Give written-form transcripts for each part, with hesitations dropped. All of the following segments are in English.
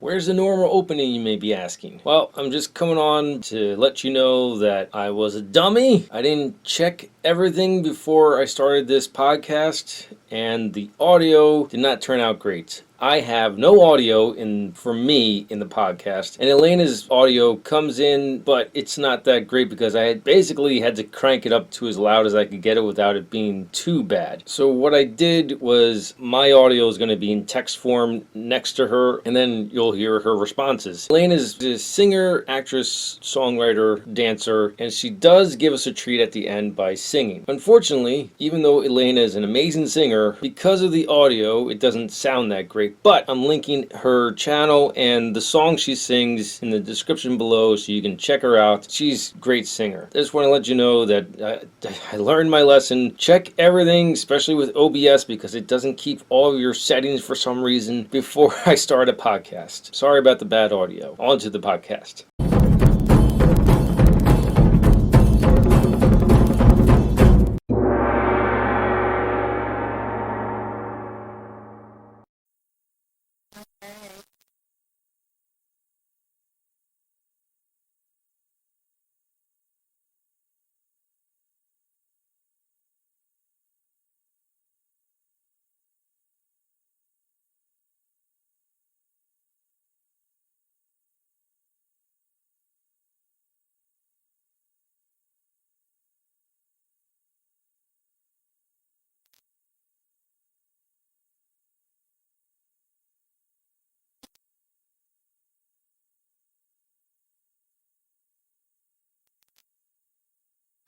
Where's the normal opening, you may be asking? Well, I'm just coming on to let you know that I was a dummy. I didn't check everything before I started this podcast, and the audio did not turn out great. I have no audio for me in the podcast, and Elena's audio comes in, but it's not that great because I had basically had to crank it up to as loud as I could get it without it being too bad. So what I did was my audio is going to be in text form next to her, and then you'll hear her responses. Elena's a singer, actress, songwriter, dancer, and she does give us a treat at the end by singing. Unfortunately, even though Elena is an amazing singer, because of the audio, it doesn't sound that great. But I'm linking her channel and the song she sings in the description below so you can check her out. She's a great singer. I just want to let you know that I learned my lesson. Check everything, especially with OBS, because it doesn't keep all of your settings for some reason before I start a podcast. Sorry about the bad audio. On to the podcast.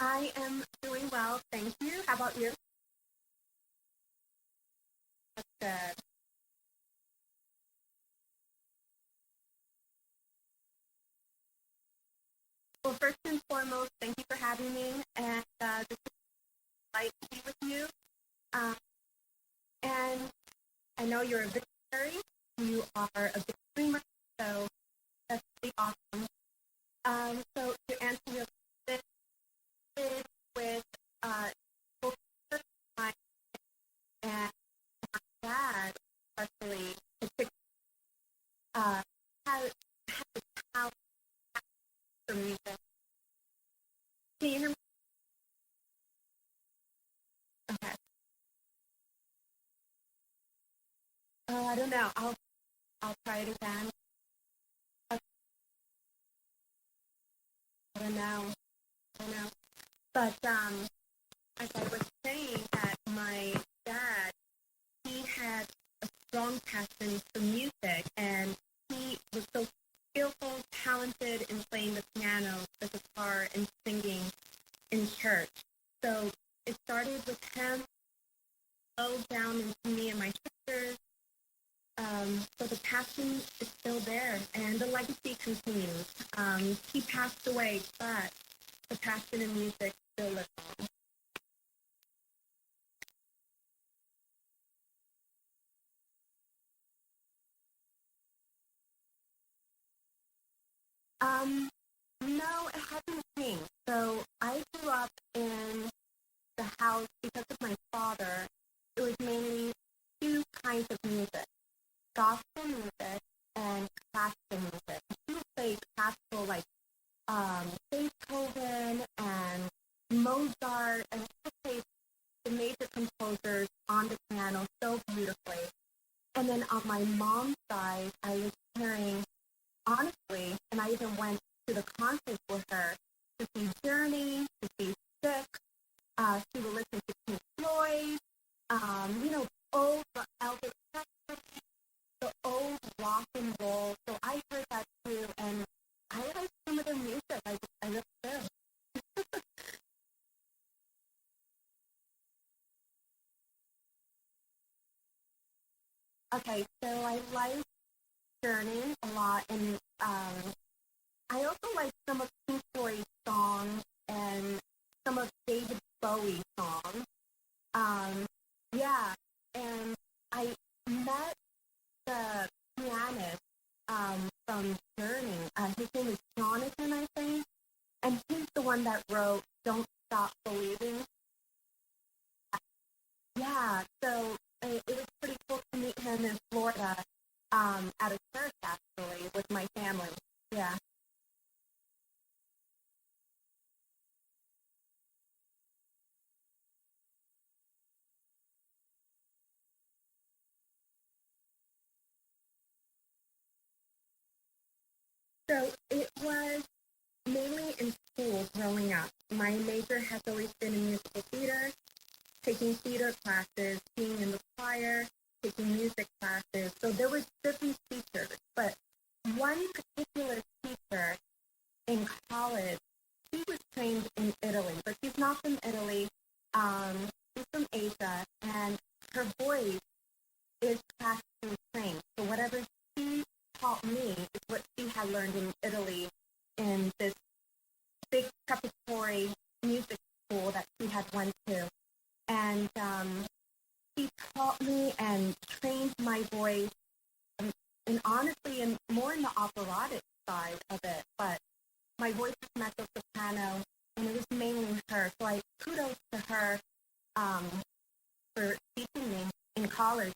I am doing well, thank you. How about you? That's good. Well, first and foremost, thank you for having me, and this is a delight to be with you. Um, and I know you're a visionary. You are a big dreamer, so that's pretty awesome. So to answer your question with both my and my dad, especially, uh, had a talent for music. Can you hear me? Okay. Oh, I don't know. I'll try it again. I don't know. I don't know. But as I was saying, that my dad, he had a strong passion for music, and he was so skillful, talented in playing the piano, the guitar, and singing in church. So it started with him, flowed down into me and my sisters. So the passion is still there, and the legacy continues. He passed away, but the passion in music still lives on. No, it hasn't changed. So I grew up in the house because of my father. It was mainly two kinds of music: gospel music and classical music. He would play classical like Beethoven and Mozart, and he would play the major composers on the piano so beautifully. And then on my mom's side, I was hearing, honestly, and I even went to the concerts with her to see Journey, to see Sick. She would listen to Pink Floyd, old Elvis Presley, the old rock and roll. So I heard that too, and I like some of their music. I love them. Okay, so I like Journey a lot, and I also like some of Pink Floyd's songs and some of David Bowie's songs. Um, yeah, and I met the pianist from Journey. His name is Jonathan, I think, and he's the one that wrote "Don't Stop Believing." Yeah, so it was pretty cool to meet him in Florida at a church, actually. with my family. Yeah. So it was mainly in school growing up. My major has always been in musical theater, taking theater classes, being in the choir, taking music classes. So there were different teachers, but one particular teacher in college, she was trained in Italy, but she's not from Italy. She's from Asia, and her voice is classically trained. So whatever she taught me is what she had learned in Italy in this big preparatory music school that she had went to. And she taught me and trained my voice, and honestly, and more in the operatic side of it. But my voice is mezzo soprano, and it was mainly her. So I kudos to her um, for teaching me in college.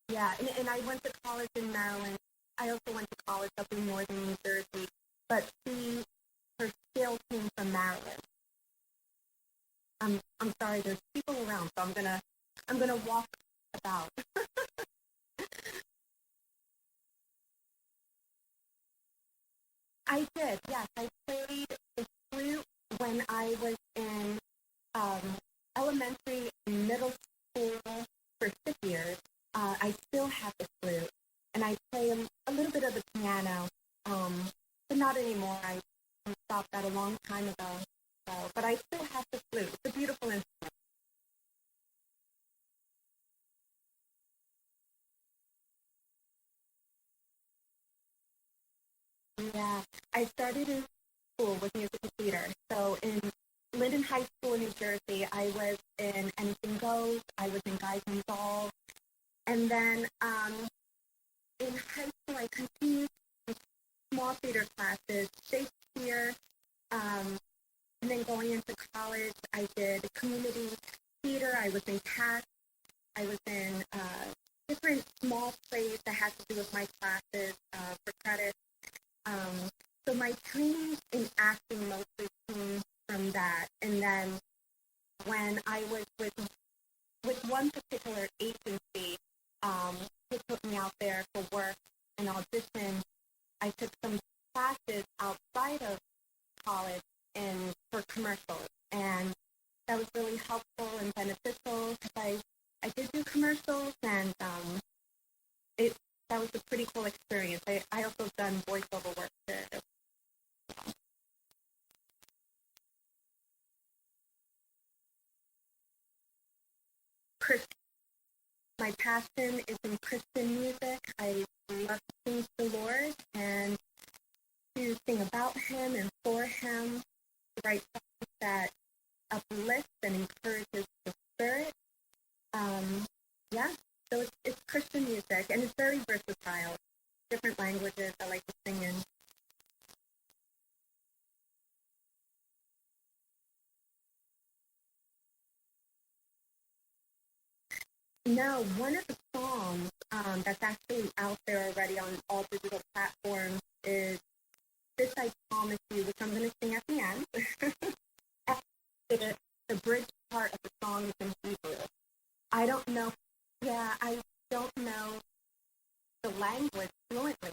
Yeah, and I went to college in Maryland. I also went to college up in northern New Jersey, but her skill came from Maryland. I'm sorry, there's people around, so I'm gonna walk about. I did, yes. I played the flute when I was in um, elementary and middle school for 6 years. I still have the flute, and I play a little bit of the piano, but not anymore. I stopped that a long time ago. So, but I still have the flute. It's a beautiful instrument. Yeah, I started in school with musical theater. So in Linden High School in New Jersey, I was in Anything Goes. I was in Guys and Dolls. And then in high school, I continued with small theater classes, Shakespeare. And then going into college, I did community theater. I was in cast. I was in different small plays that had to do with my classes for credit. Um, so my training in acting mostly came from that. And then when I was with one particular agency, who put me out there for work and audition, I took some classes outside of college and for commercials, and that was really helpful and beneficial because I did do commercials, and it that was a pretty cool experience. I also done voiceover work there. Chris, my passion is in Christian music. I love to sing the Lord and to sing about Him and for Him, to write songs that uplifts and encourages the spirit. Um, yeah, so it's Christian music, and it's very versatile. Different languages I like to sing in. No, one of the songs that's actually out there already on all digital platforms is This I Promise You, which I'm going to sing at the end. The bridge part of the song is in Hebrew. I don't know, yeah, I don't know the language fluently,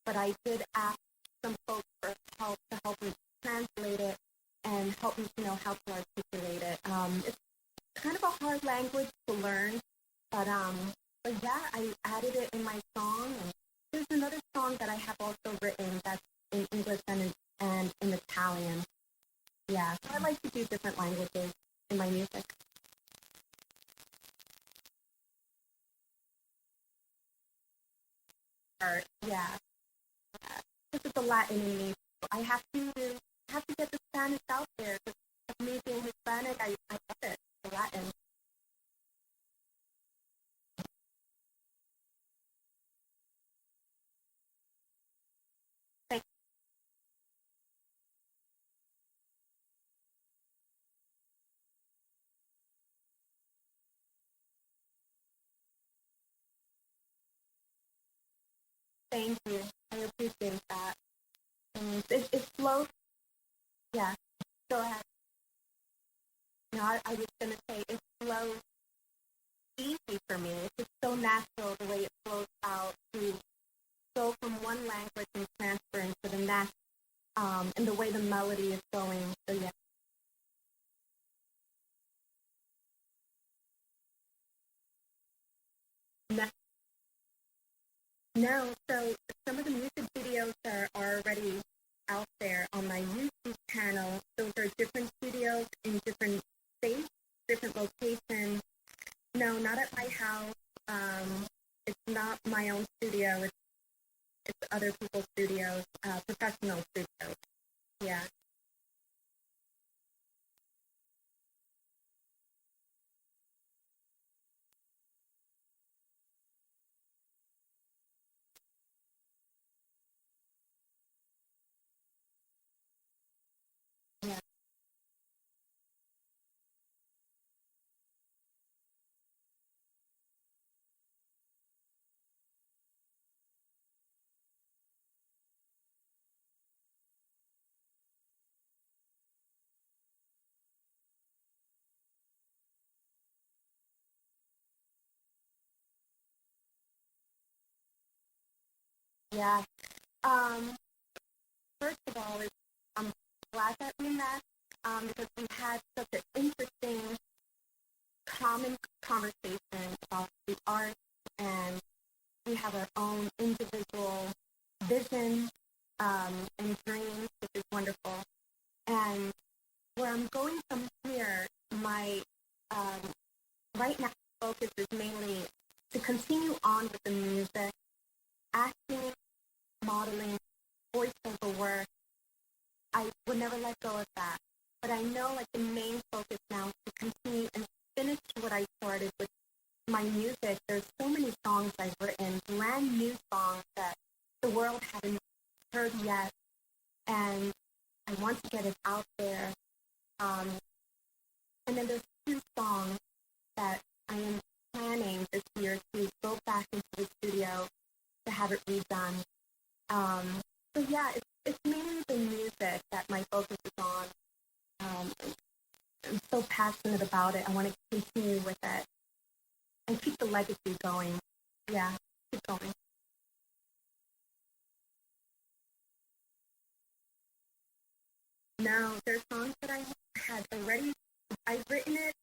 but I did ask some folks for help to help me translate it and help me to know how to articulate it. It's kind of a hard language to learn, but yeah, I added it in my song. And there's another song that I have also written that's in English and in Italian. Yeah, so I like to do different languages in my music. Or, yeah, this is the Latin in me. I have to get the Spanish out there. Because me being Hispanic, I love it, the Latin. Thank, thank you. I appreciate it flows. Yeah, go ahead. No, I was going to say it flows easy for me. It's just so natural the way it flows out to go from one language and transfer into the next, and the way the melody is going. So yeah. No, no, so some of the music videos are already out there on my YouTube channel. Those are different studios in different states, different locations. No, not at my house. It's not my own studio. It's other people's studios, professional studios. Yeah. Yeah. Yeah. Um, First of all, I'm glad that we met, because we had such an interesting, common conversation about the art, and we have our own individual vision, and dreams, which is wonderful. And where I'm going from here, my um, right now focus is mainly to continue on with the music, acting, modeling, voiceover work. I would never let go of that. But I know like the main focus now is to continue and finish what I started with my music. There's so many songs I've written, brand new songs that the world hadn't heard yet, and I want to get it out there. Um, and then there's two songs that I am planning this year to go back into the studio to have it redone. Um, so yeah, it's mainly the music that my focus is on. Um, I'm so passionate about it. I want to continue with it and keep the legacy going. Yeah, keep going. Now, there's songs that I had already, I've written it,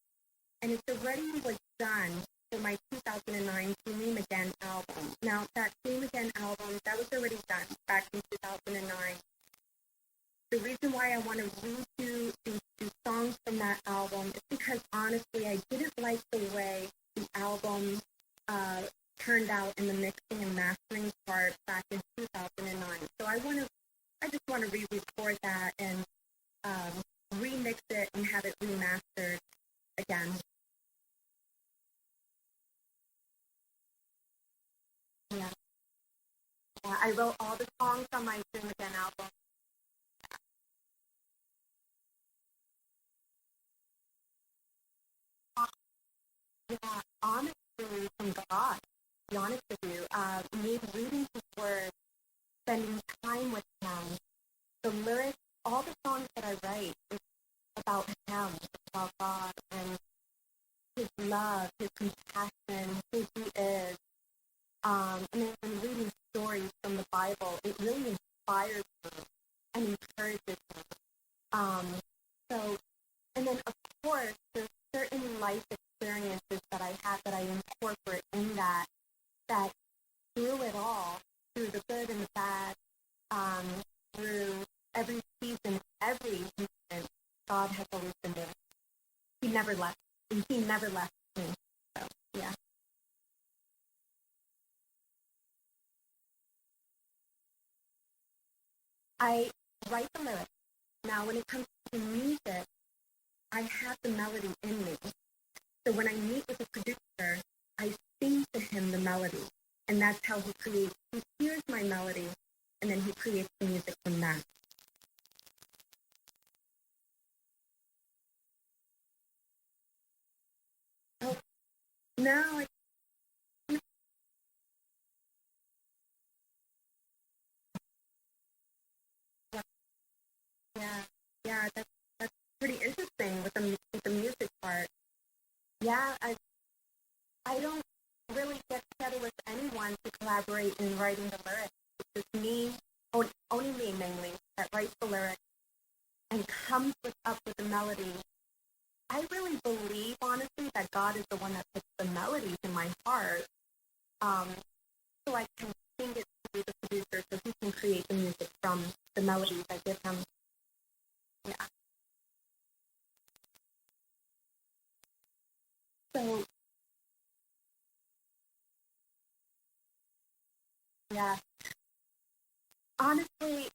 and it's already was done for my 2009 Dream Again album. Now, that Dream Again album, that was already done back in 2009. The reason why I want to redo these songs from that album is because, honestly, I didn't like the way the album uh, turned out in the mixing and mastering part back in 2009. So I just want to re-record that and remix it and have it remastered again. Yeah. Yeah, I wrote all the songs on my Dream Again album. Yeah, honestly, from God, to be honest with you, me reading his word, spending time with him, the lyrics, all the songs that I write is about him, it's about God and his love, his compassion, who he is. And then when reading stories from the Bible, it really inspires me and encourages me. Um, so, and then of course, there's certain life experiences that I have that I incorporate in that through it all, through the good and the bad, um, through every season, every instant, God has always been there. He never left. He never left me. So, yeah. I write the lyrics. Now, when it comes to music, I have the melody in me. So when I meet with a producer, I sing to him the melody. And that's how he creates. He hears my melody, and then he creates the music from that. Oh, no, Yeah, yeah, that's pretty interesting with the music part. Yeah, I don't really get together with anyone to collaborate in writing the lyrics. It's just me, only me mainly, that writes the lyrics and comes up with the melody. I really believe, honestly, that God is the one that puts the melodies in my heart, um, so I can sing it to the producer so he can create the music from the melodies I give him. Yeah. So, yeah, honestly,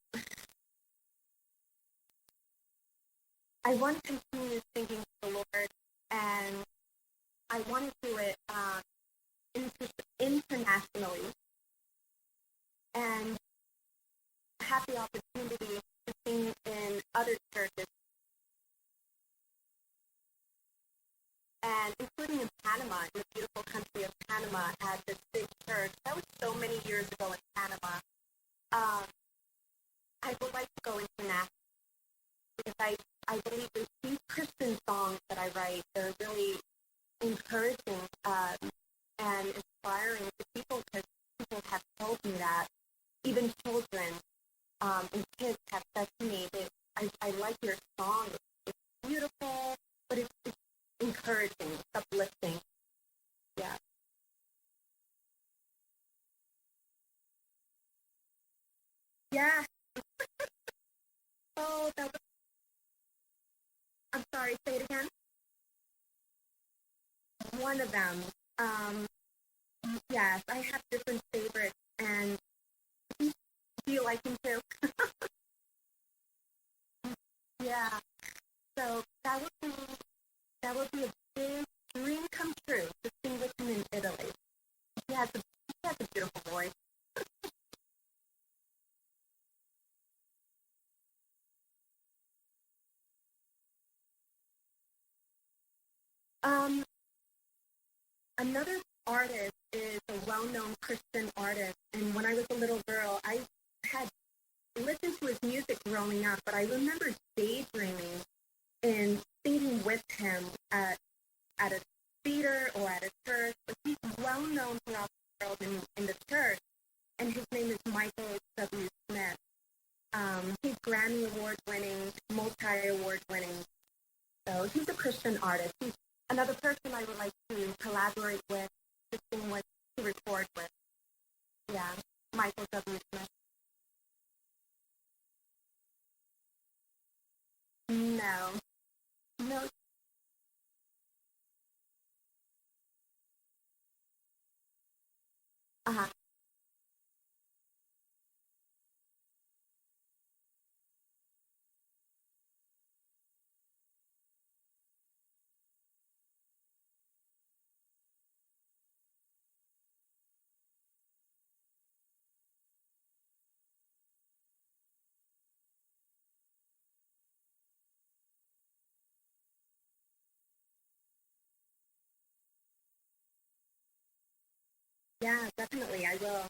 I want to continue singing to the Lord, and I want to do it internationally, and have the opportunity to sing in other churches, and including in Panama, in the beautiful country of Panama, at this big church. That was so many years ago in Panama. Um, I would like to go international because I believe these Christian songs that I write, they're really encouraging and inspiring to people, because people have told me that, even children and kids have said to me that I like your song. It's beautiful, but it's encouraging, it's uplifting. Yeah. Yeah. Oh, that was, I'm sorry, say it again. One of them. Um, yes, I have different favorites, and do you like him too? Yeah. So that would be a big dream come true to sing with him in Italy. He has a beautiful voice. Um, Another artist is a well-known Christian artist, and when I was a little girl, I had listened to his music growing up, but I remember daydreaming and singing with him at a theater or at a church. But he's well-known throughout the world in the church, and his name is Michael W. Smith. He's Grammy Award winning, multi-award winning. So he's a Christian artist. He's another person I would like to collaborate with, to sing with, to record with. Yeah, Michael W. Smith. No, no. Uh-huh. Yeah, definitely, I will.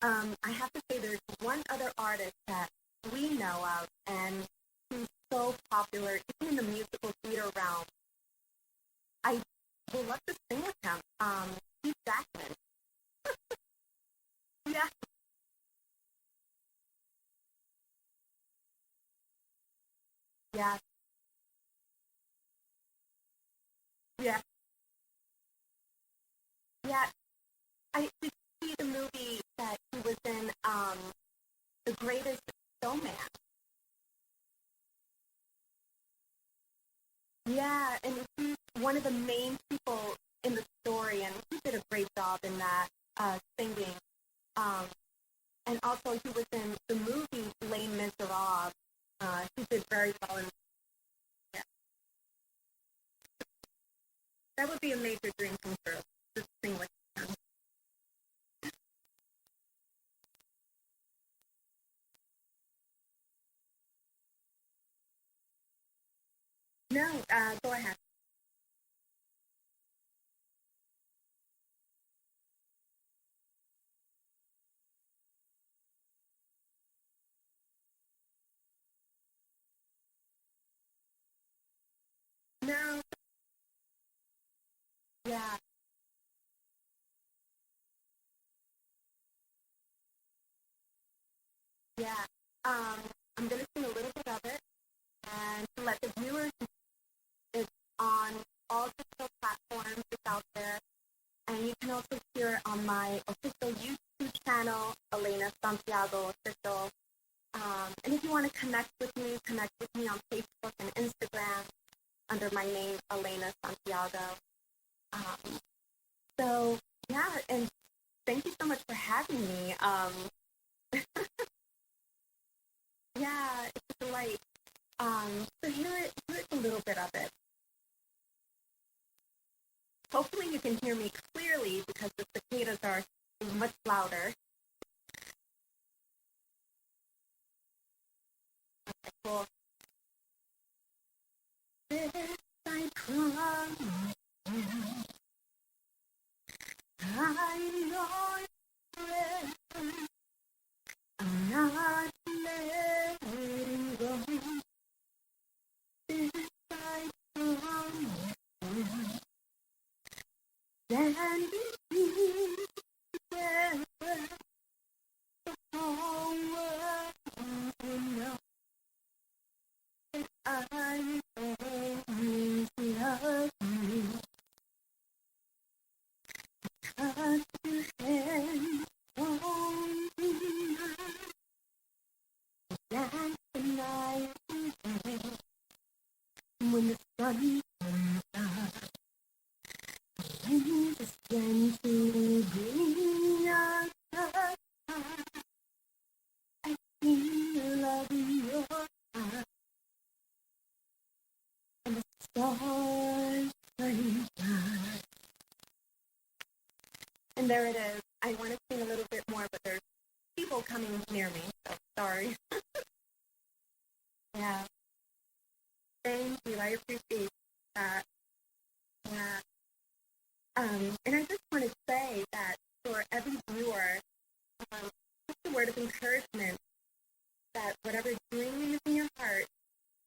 I have to say there's one other artist that we know of, and he's so popular, even in the musical theater realm. I would love to sing with him. Steve Jackman. Yeah, yeah, yeah, yeah. I did see the movie that he was in, The Greatest Showman. Yeah, and he's one of the main people in the story, and he did a great job in that, singing. Um, and also he was in the movie Les Miserables. He did very well in yeah. That would be a major dream come true. Just sing with him. No, go ahead. No, yeah, yeah. I'm going to sing a little bit of it and to let the viewers know it's on all digital platforms. It's out there. And you can also hear it on my official YouTube channel, Elena Santiago Official. And if you want to connect with me on Facebook and Instagram under my name, Elena Santiago. Um, so, yeah, and thank you so much for having me. Yeah, it's a delight. So here's a little bit of it. Hopefully you can hear me clearly because the cicadas are much louder. Okay, cool. This I promise, I know I'm not letting go. This I promise, standing together, the whole world will know that I always love you. Cause your hand on me, dance the night away. When the sun comes out, you just gently bring us apart. I feel love in your eyes, and the stars shine bright. And there it is. I want to sing a little bit more, but there's people coming near me, so sorry. Yeah. Thank you. I appreciate that. Yeah. And I just want to say that for every viewer, just a word of encouragement that whatever dream is in your heart,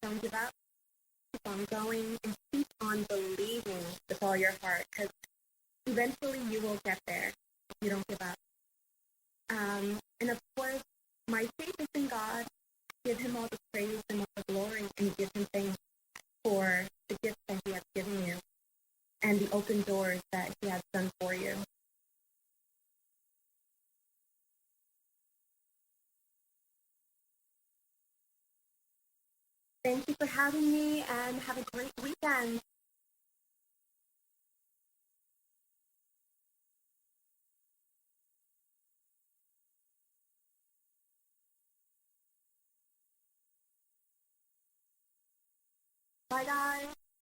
don't give up. Keep on going and keep on believing with all your heart, because eventually you will get there if you don't give up. And of course, my faith is in God. Give him all the praise and all the glory, and give him thanks for the gifts that he has given you and the open doors that he has done for you. Thank you for having me, and have a great weekend. Bye, guys.